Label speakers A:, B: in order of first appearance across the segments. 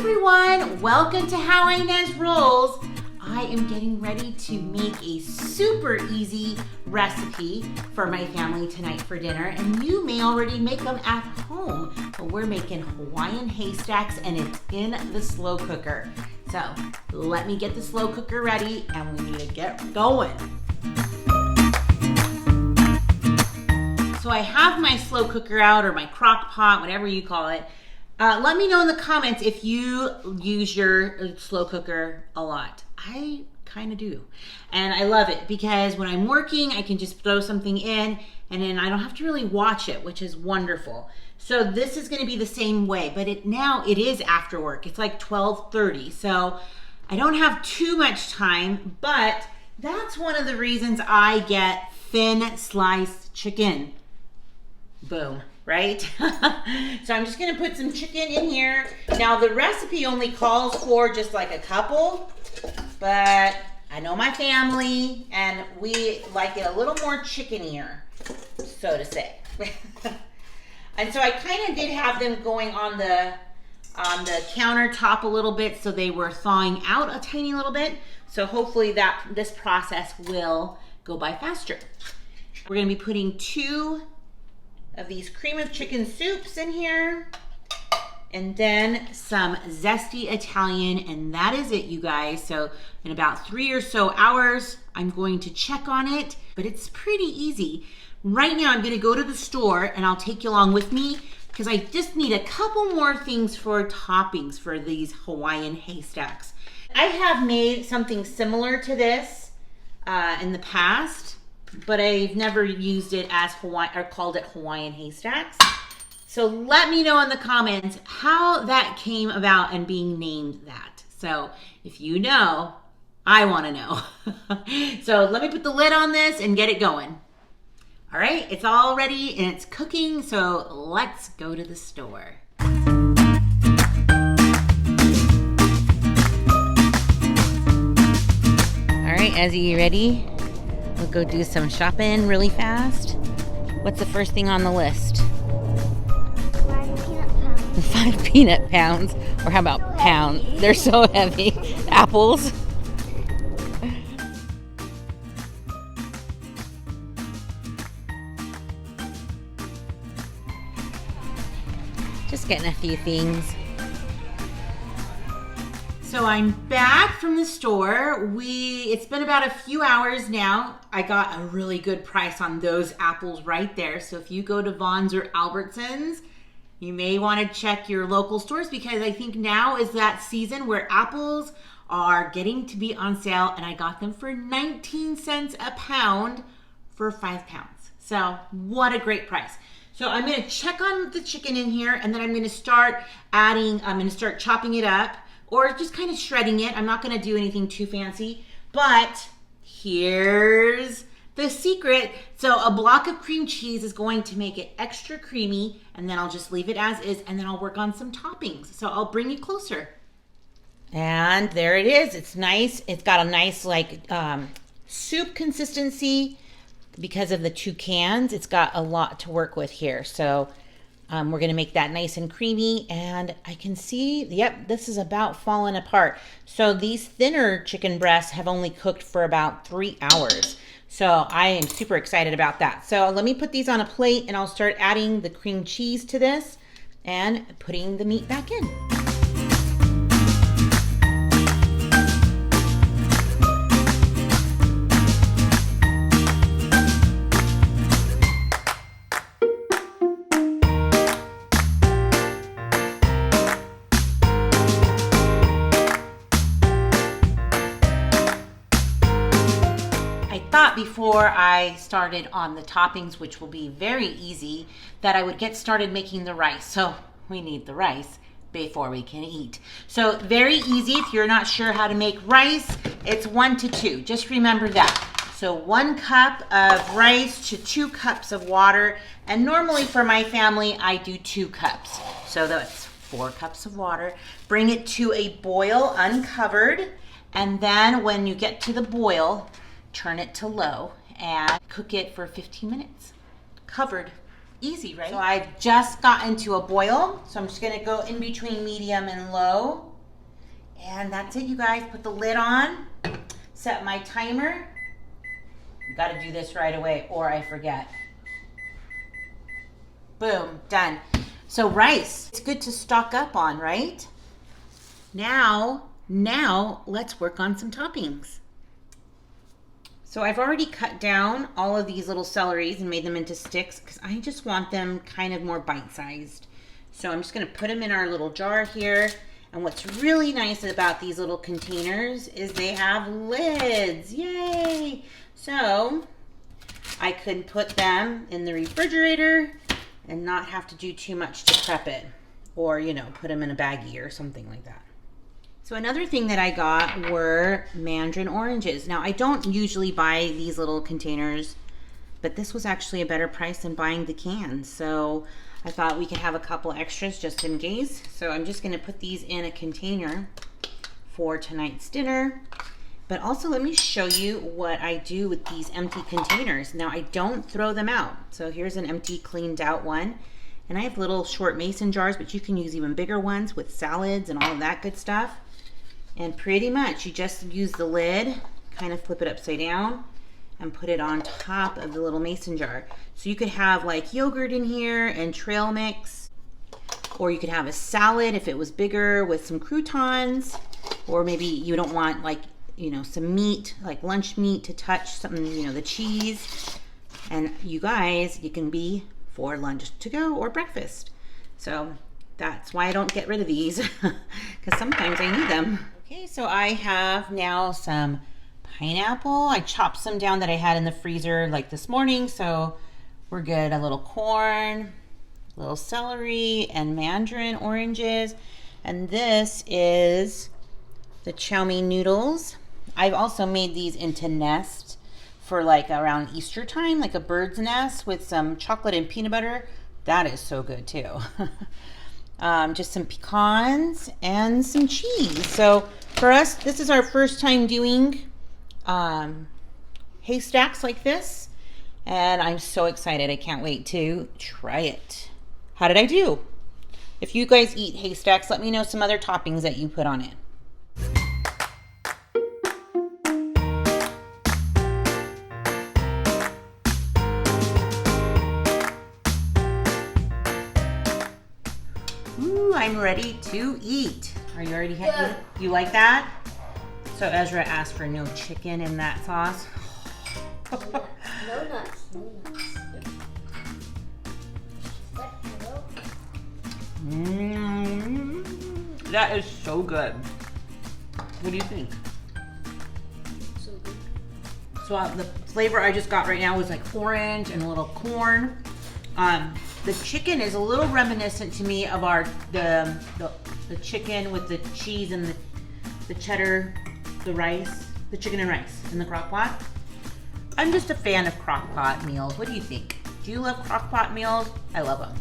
A: everyone, welcome to Ines Rolls. I am getting ready to make a super easy recipe for my family tonight for dinner, and you may already make them at home, but we're making Hawaiian Haystacks and it's in the slow cooker. So let me get the slow cooker ready and we need to get going. So I have my slow cooker out, or my crock pot, whatever you call it. Let me know in the comments if you use your slow cooker a lot. I kind of do. And I love it because when I'm working, I can just throw something in and then I don't have to really watch it, which is wonderful. So this is going to be the same way, but now it is after work. It's like 12:30. So I don't have too much time, but that's one of the reasons I get thin sliced chicken. Boom. Right? So I'm just gonna put some chicken in here. Now the recipe only calls for just like a couple, but I know my family and we like it a little more chickenier, so to say. And so I kind of did have them going on the countertop a little bit, so they were thawing out a tiny little bit. So hopefully this process will go by faster. We're gonna be putting 2 of these cream of chicken soups in here, and then some zesty Italian, and that is it, you guys. So in about 3 or so hours, I'm going to check on it, but it's pretty easy. Right now, I'm gonna go to the store and I'll take you along with me because I just need a couple more things for toppings for these Hawaiian Haystacks. I have made something similar to this in the past, but I've never used it as called it Hawaiian Haystacks. So let me know in the comments how that came about and being named that. So if you know, I want to know. So let me put the lid on this and get it going. All right, it's all ready and it's cooking, so let's go to the store. All right, Ezzy, you ready? We'll go do some shopping really fast. What's the first thing on the list?
B: 5 peanut pounds.
A: 5 peanut pounds. Or how about pounds? They're so heavy. Apples. Just getting a few things. So I'm back from the store. It's been about a few hours now. I got a really good price on those apples right there. So if you go to Vons or Albertsons, you may want to check your local stores because I think now is that season where apples are getting to be on sale, and I got them for 19 cents a pound for 5 pounds. So what a great price. So I'm going to check on the chicken in here, and then I'm going to start chopping it up, or just kind of shredding it. I'm not gonna do anything too fancy, but here's the secret. So a block of cream cheese is going to make it extra creamy, and then I'll just leave it as is, and then I'll work on some toppings. So I'll bring you closer. And there it is. It's nice. It's got a nice soup consistency because of the 2 cans. It's got a lot to work with here. So we're gonna make that nice and creamy, and I can see, yep, this is about falling apart. So these thinner chicken breasts have only cooked for about 3 hours. So I am super excited about that. So let me put these on a plate and I'll start adding the cream cheese to this and putting the meat back in. Before I started on the toppings, which will be very easy, that I would get started making the rice. So we need the rice before we can eat. So very easy. If you're not sure how to make rice, it's 1 to 2. Just remember that. So 1 cup of rice to 2 cups of water. And normally for my family, I do 2 cups. So that's 4 cups of water. Bring it to a boil uncovered. And then when you get to the boil, turn it to low and cook it for 15 minutes. Covered. Easy, right? So I've just gotten to a boil, so I'm just gonna go in between medium and low And that's it, you guys. Put the lid on, set my timer. Got to do this right away or I forget. Boom, done. So rice, it's good to stock up on, right? Now let's work on some toppings. So I've already cut down all of these little celeries and made them into sticks because I just want them kind of more bite-sized. So I'm just gonna put them in our little jar here. And what's really nice about these little containers is they have lids, yay! So I could put them in the refrigerator and not have to do too much to prep it. Or, you know, put them in a baggie or something like that. So another thing that I got were Mandarin Oranges. Now I don't usually buy these little containers, but this was actually a better price than buying the cans. So I thought we could have a couple extras just in case. So I'm just gonna put these in a container for tonight's dinner. But also let me show you what I do with these empty containers. Now I don't throw them out. So here's an empty cleaned out one. And I have little short mason jars, but you can use even bigger ones with salads and all of that good stuff. And pretty much you just use the lid, kind of flip it upside down and put it on top of the little mason jar. So you could have like yogurt in here and trail mix, or you could have a salad if it was bigger with some croutons, or maybe you don't want like, you know, some meat, like lunch meat to touch something, you know, the cheese. And you guys, you can be for lunch to go or breakfast. So that's why I don't get rid of these because sometimes I need them. Okay, so I have now some pineapple. I chopped some down that I had in the freezer like this morning, so we're good. A little corn, a little celery, and Mandarin oranges. And this is the chow mein noodles. I've also made these into nests for like around Easter time, like a bird's nest with some chocolate and peanut butter. That is so good too. Just some pecans and some cheese. So for us, this is our first time doing haystacks like this, and I'm so excited. I can't wait to try it. How did I do? If you guys eat haystacks, let me know some other toppings that you put on it. Ooh, I'm ready to eat. Are you already happy? You like that? So Ezra asked for no chicken in that sauce.
B: No nuts. No nuts.
A: That is so good. What do you think?
B: So good.
A: So the flavor I just got right now was like orange and a little corn. The chicken is a little reminiscent to me of the chicken with the cheese and the cheddar, the rice, the chicken and rice in the crock pot. I'm just a fan of crock pot meals. What do you think? Do you love crock pot meals? I love them.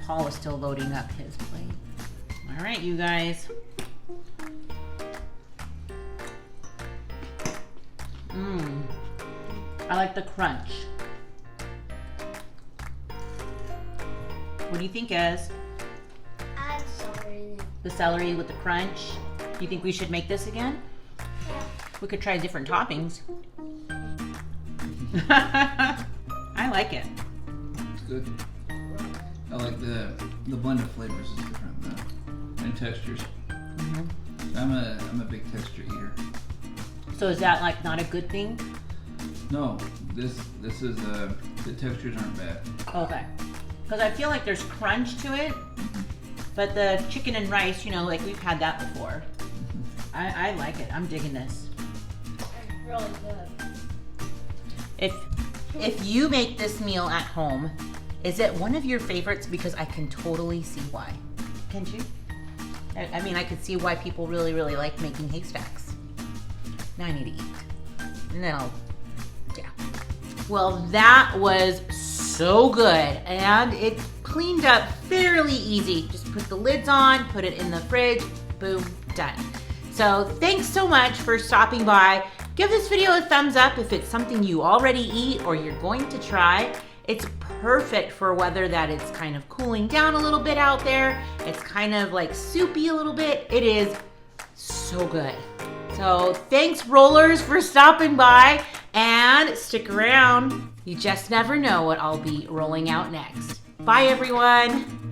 A: Paul is still loading up his plate. All right, you guys. I like the crunch. What do you think, Ez?
B: Add celery in it.
A: The celery with the crunch. Do you think we should make this again?
B: Yeah.
A: We could try different toppings. I like it.
C: It's good. I like the blend of flavors is different and textures. I'm a big texture eater.
A: So is that like not a good thing?
C: No, this is the textures aren't bad.
A: Okay. Because I feel like there's crunch to it, but the chicken and rice, you know, like we've had that before. I like it. I'm digging this.
B: It's really good.
A: If you make this meal at home, is it one of your favorites? Because I can totally see why. Can't you? I mean, I could see why people really, really like making haystacks. Now I need to eat. And then yeah. Well, that was so good. And it cleaned up fairly easy. Just put the lids on, put it in the fridge, boom, done. So thanks so much for stopping by. Give this video a thumbs up if it's something you already eat or you're going to try. It's perfect for weather that it's kind of cooling down a little bit out there. It's kind of like soupy a little bit. It is so good. So thanks, rollers, for stopping by, and stick around. You just never know what I'll be rolling out next. Bye, everyone.